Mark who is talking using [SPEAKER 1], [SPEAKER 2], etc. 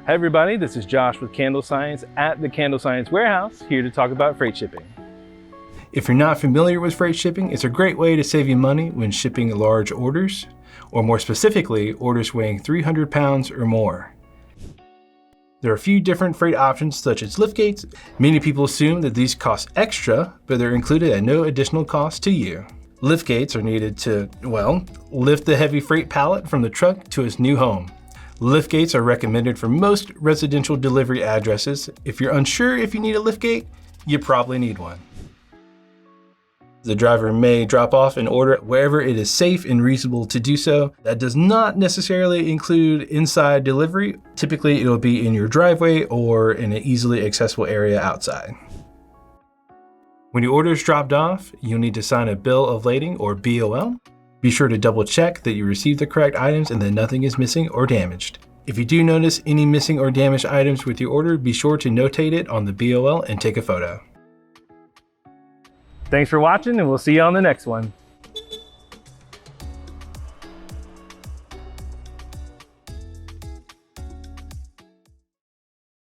[SPEAKER 1] Hi everybody, this is Josh with CandleScience at the CandleScience warehouse, here to talk about freight shipping.
[SPEAKER 2] If you're not familiar with freight shipping, it's a great way to save you money when shipping large orders, or more specifically, orders weighing 300 pounds or more. There are a few different freight options such as lift gates. Many people assume that these cost extra, but they're included at no additional cost to you. Lift gates are needed to, well, lift the heavy freight pallet from the truck to its new home. Lift gates are recommended for most residential delivery addresses. If you're unsure if you need a lift gate, you probably need one. The driver may drop off an order wherever it is safe and reasonable to do so. That does not necessarily include inside delivery. Typically, it'll be in your driveway or in an easily accessible area outside. When your order is dropped off, you'll need to sign a bill of lading or BOL. Be sure to double check that you received the correct items and that nothing is missing or damaged. If you do notice any missing or damaged items with your order, be sure to notate it on the BOL and take a photo.
[SPEAKER 1] Thanks for watching, and we'll see you on the next one.